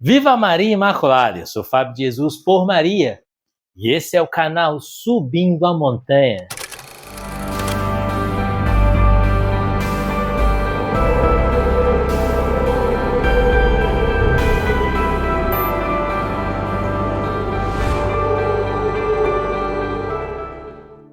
Viva Maria Imaculada! Eu sou Fábio de Jesus por Maria e esse é o canal Subindo a Montanha.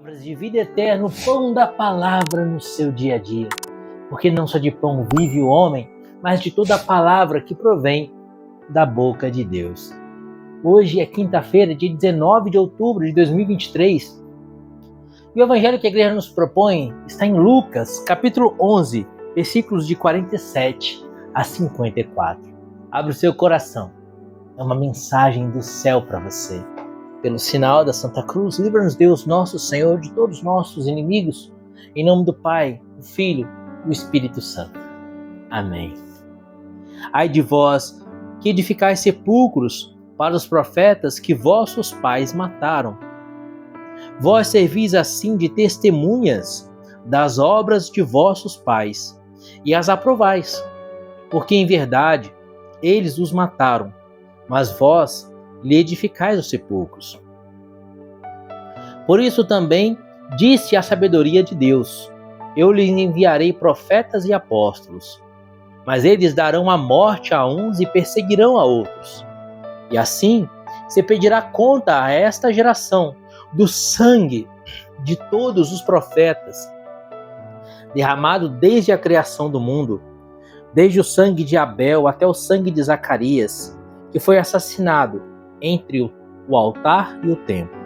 Palavras de vida eterna, o pão da palavra no seu dia a dia. Porque não só de pão vive o homem, mas de toda a palavra que provém da boca de Deus. Hoje é quinta-feira, dia 19 de outubro de 2023. E o evangelho que a igreja nos propõe está em Lucas, capítulo 11, versículos de 47 a 54. Abre o seu coração. É uma mensagem do céu para você. Pelo sinal da Santa Cruz, livra-nos Deus, nosso Senhor, de todos os nossos inimigos. Em nome do Pai, do Filho e do Espírito Santo. Amém. Ai de vós, que edificais sepulcros para os profetas que vossos pais mataram. Vós servis assim de testemunhas das obras de vossos pais, e as aprovais, porque em verdade eles os mataram, mas vós lhe edificais os sepulcros. Por isso também disse a sabedoria de Deus: eu lhes enviarei profetas e apóstolos, mas eles darão a morte a uns e perseguirão a outros. E assim se pedirá conta a esta geração do sangue de todos os profetas, derramado desde a criação do mundo, desde o sangue de Abel até o sangue de Zacarias, que foi assassinado entre o altar e o templo.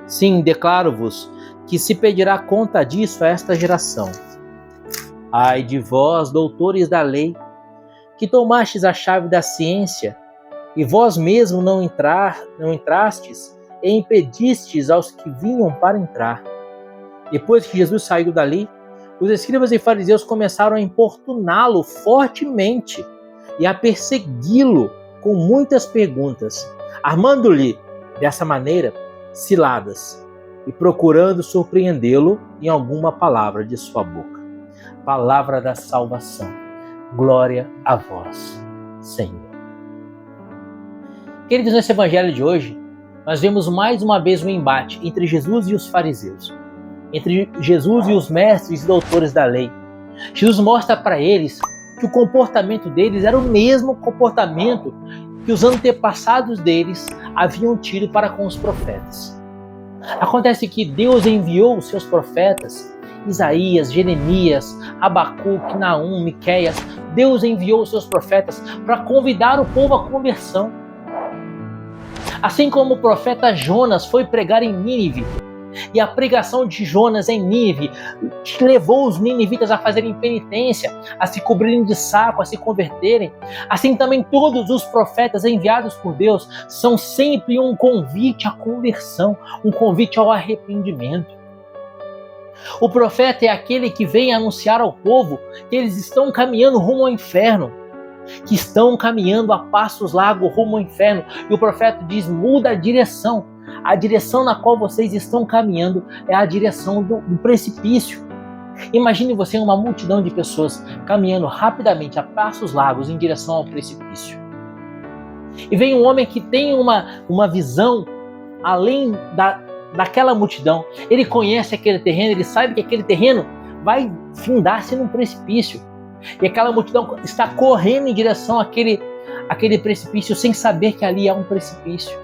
Sim, declaro-vos que se pedirá conta disso a esta geração. Ai de vós, doutores da lei, que tomastes a chave da ciência, e vós mesmos não entrastes e impedistes aos que vinham para entrar. Depois que Jesus saiu dali, os escribas e fariseus começaram a importuná-lo fortemente e a persegui-lo com muitas perguntas, armando-lhe, dessa maneira, ciladas e procurando surpreendê-lo em alguma palavra de sua boca. Palavra da salvação. Glória a vós, Senhor. Queridos, nesse evangelho de hoje, nós vemos mais uma vez um embate entre Jesus e os fariseus, entre Jesus e os mestres e doutores da lei. Jesus mostra para eles que o comportamento deles era o mesmo comportamento que os antepassados deles haviam tido para com os profetas. Acontece que Deus enviou os seus profetas, Isaías, Jeremias, Abacuque, Naum, Miqueias. Deus enviou os seus profetas para convidar o povo à conversão. Assim como o profeta Jonas foi pregar em Nínive, e a pregação de Jonas em Nínive levou os ninivitas a fazerem penitência, a se cobrirem de saco, a se converterem. Assim também todos os profetas enviados por Deus são sempre um convite à conversão, um convite ao arrependimento. O profeta é aquele que vem anunciar ao povo que eles estão caminhando rumo ao inferno, que estão caminhando a passos largos rumo ao inferno. E o profeta diz: muda a direção. A direção na qual vocês estão caminhando é a direção do precipício. Imagine você uma multidão de pessoas caminhando rapidamente a passos largos em direção ao precipício. E vem um homem que tem uma visão além daquela multidão. Ele conhece aquele terreno, ele sabe que aquele terreno vai findar-se num precipício. E aquela multidão está correndo em direção àquele precipício sem saber que ali há um precipício,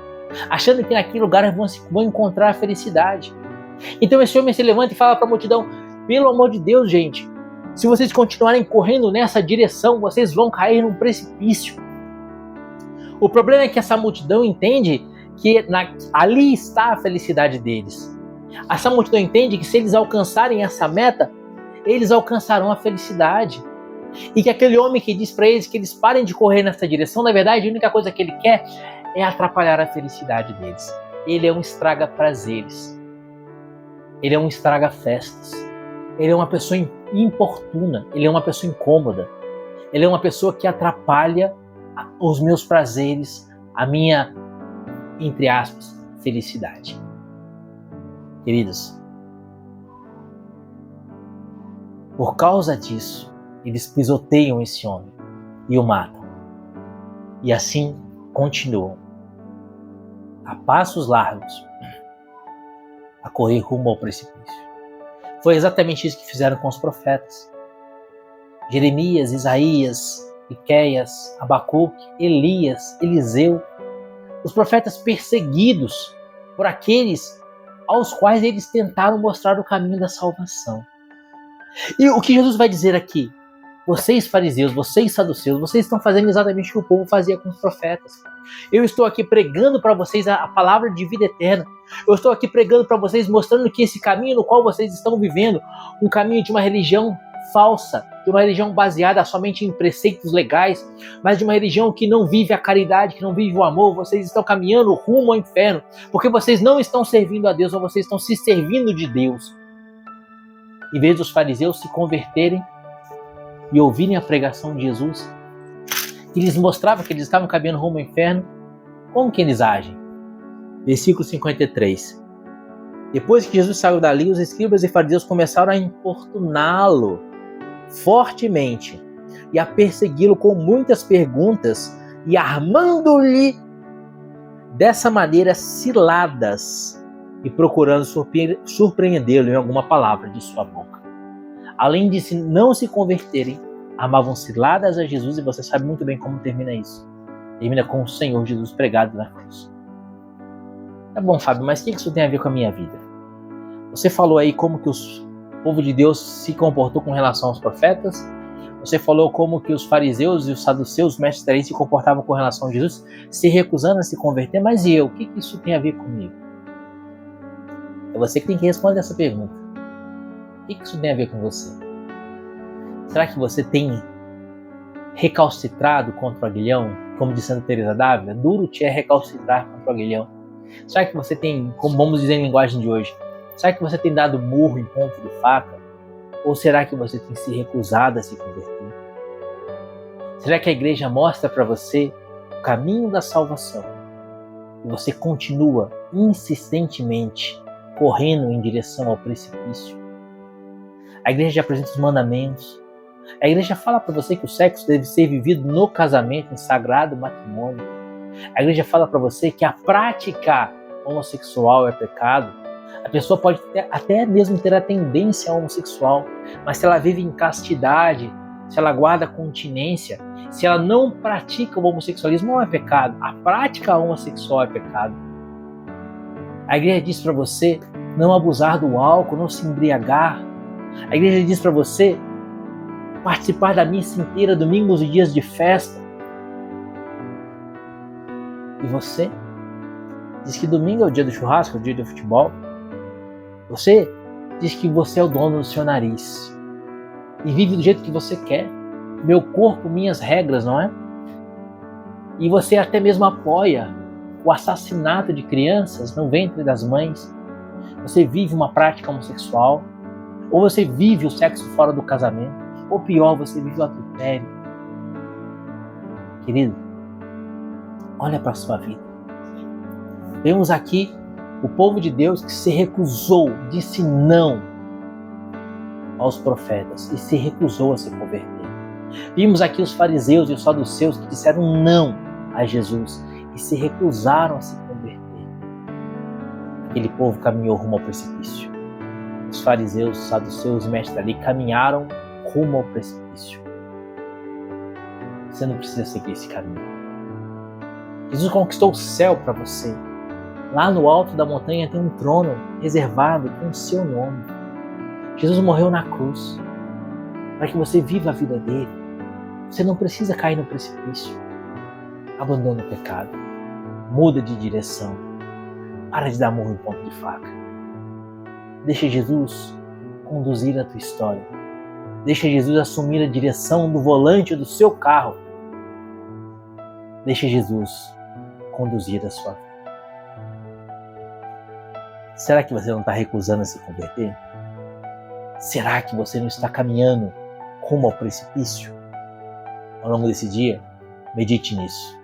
achando que naquele lugar vão encontrar a felicidade. Então esse homem se levanta e fala para a multidão: pelo amor de Deus, gente, se vocês continuarem correndo nessa direção, vocês vão cair num precipício. O problema é que essa multidão entende que ali está a felicidade deles. Essa multidão entende que se eles alcançarem essa meta, eles alcançarão a felicidade. E que aquele homem que diz para eles que eles parem de correr nessa direção, na verdade, a única coisa que ele quer é atrapalhar a felicidade deles. Ele é um estraga-prazeres. Ele é um estraga-festas. Ele é uma pessoa importuna. Ele é uma pessoa incômoda. Ele é uma pessoa que atrapalha os meus prazeres, a minha, entre aspas, felicidade. Queridos, por causa disso, eles pisoteiam esse homem e o matam. E assim continuam, a passos largos, a correr rumo ao precipício. Foi exatamente isso que fizeram com os profetas. Jeremias, Isaías, Miqueias, Abacuque, Elias, Eliseu, os profetas perseguidos por aqueles aos quais eles tentaram mostrar o caminho da salvação. E o que Jesus vai dizer aqui? Vocês fariseus, vocês saduceus, vocês estão fazendo exatamente o que o povo fazia com os profetas. Eu estou aqui pregando para vocês a palavra de vida eterna. Eu estou aqui pregando para vocês, mostrando que esse caminho no qual vocês estão vivendo, um caminho de uma religião falsa, de uma religião baseada somente em preceitos legais, mas de uma religião que não vive a caridade, que não vive o amor, vocês estão caminhando rumo ao inferno, porque vocês não estão servindo a Deus, ou vocês estão se servindo de Deus. Em vez dos fariseus se converterem e ouvirem a pregação de Jesus, que lhes mostrava que eles estavam caminhando rumo ao inferno, como que eles agem? Versículo 53. Depois que Jesus saiu dali, os escribas e fariseus começaram a importuná-lo fortemente e a persegui-lo com muitas perguntas e armando-lhe dessa maneira ciladas e procurando surpreendê-lo em alguma palavra de sua boca. Além de não se converterem, armavam ciladas a Jesus, e você sabe muito bem como termina isso. Termina com o Senhor Jesus pregado na cruz. Tá bom, Fábio, mas o que isso tem a ver com a minha vida? Você falou aí como que o povo de Deus se comportou com relação aos profetas. Você falou como que os fariseus e os saduceus, os mestres da lei, se comportavam com relação a Jesus, se recusando a se converter. Mas e eu? O que isso tem a ver comigo? É você que tem que responder essa pergunta. O que isso tem a ver com você? Será que você tem recalcitrado contra o aguilhão? Como disse Santa Teresa d'Ávila, duro te é recalcitrar contra o aguilhão. Será que você tem, como vamos dizer em linguagem de hoje, será que você tem dado murro em ponto de faca? Ou será que você tem se recusado a se converter? Será que a igreja mostra para você o caminho da salvação e você continua insistentemente correndo em direção ao precipício? A igreja apresenta os mandamentos. A igreja fala para você que o sexo deve ser vivido no casamento, em sagrado matrimônio. A igreja fala para você que a prática homossexual é pecado. A pessoa pode até mesmo ter a tendência homossexual, mas se ela vive em castidade, se ela guarda continência, se ela não pratica o homossexualismo, não é pecado. A prática homossexual é pecado. A igreja diz para você não abusar do álcool, não se embriagar. A igreja diz para você participar da missa inteira, domingos e dias de festa. E você diz que domingo é o dia do churrasco, é o dia do futebol. Você diz que você é o dono do seu nariz e vive do jeito que você quer. Meu corpo, minhas regras, não é? E você até mesmo apoia o assassinato de crianças no ventre das mães. Você vive uma prática homossexual, ou você vive o sexo fora do casamento, ou pior, você vive o adultério. Querido, olha para a sua vida. Vemos aqui o povo de Deus que se recusou, disse não aos profetas e se recusou a se converter. Vimos aqui os fariseus e os saduceus que disseram não a Jesus e se recusaram a se converter. Aquele povo caminhou rumo ao precipício. Os fariseus, os saduceus e mestres ali caminharam rumo ao precipício. Você não precisa seguir esse caminho. Jesus conquistou o céu para você. Lá no alto da montanha tem um trono reservado com o seu nome. Jesus morreu na cruz para que você viva a vida dele. Você não precisa cair no precipício. Abandona o pecado. Muda de direção. Para de dar murro em ponto de faca. Deixa Jesus conduzir a tua história. Deixa Jesus assumir a direção do volante do seu carro. Deixa Jesus conduzir a sua vida. Será que você não está recusando a se converter? Será que você não está caminhando rumo ao precipício? Ao longo desse dia, medite nisso.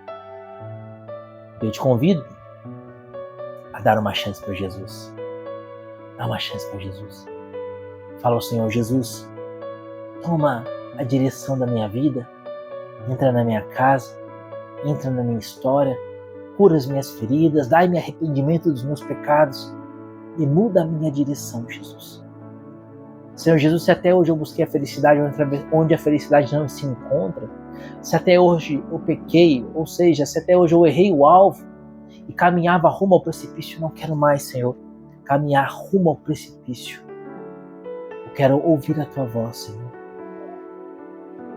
Eu te convido a dar uma chance para Jesus. Dá uma chance para Jesus. Fala ao Senhor: Jesus, toma a direção da minha vida, entra na minha casa, entra na minha história, cura as minhas feridas, dai-me arrependimento dos meus pecados e muda a minha direção, Jesus. Senhor Jesus, se até hoje eu busquei a felicidade onde a felicidade não se encontra, se até hoje eu pequei, ou seja, se até hoje eu errei o alvo e caminhava rumo ao precipício, não quero mais, Senhor, caminhar rumo ao precipício. Eu quero ouvir a Tua voz, Senhor.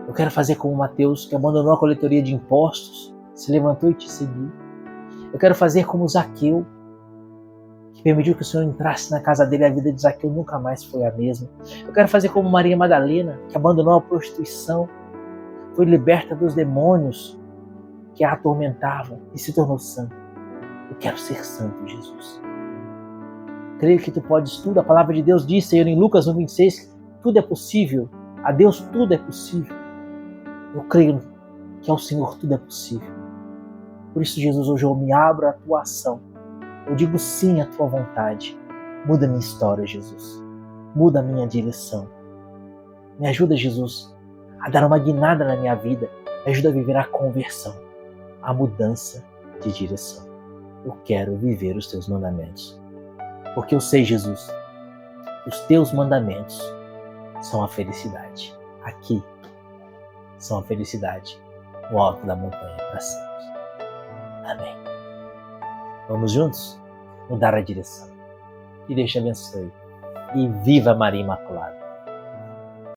Eu quero fazer como Mateus, que abandonou a coletoria de impostos, se levantou e te seguiu. Eu quero fazer como Zaqueu, que permitiu que o Senhor entrasse na casa dele e a vida de Zaqueu nunca mais foi a mesma. Eu quero fazer como Maria Madalena, que abandonou a prostituição, foi liberta dos demônios que a atormentavam e se tornou santa. Eu quero ser santo, Jesus. Creio que Tu podes tudo. A palavra de Deus diz, Senhor, em Lucas 1:26, que tudo é possível. A Deus tudo é possível. Eu creio que ao Senhor tudo é possível. Por isso, Jesus, hoje eu me abro à Tua ação. Eu digo sim à Tua vontade. Muda a minha história, Jesus. Muda a minha direção. Me ajuda, Jesus, a dar uma guinada na minha vida. Me ajuda a viver a conversão, a mudança de direção. Eu quero viver os Teus mandamentos. Porque eu sei, Jesus, que os Teus mandamentos são a felicidade. Aqui são a felicidade no alto da montanha para sempre. Amém. Vamos juntos mudar a direção. Que Deus te abençoe. E viva Maria Imaculada!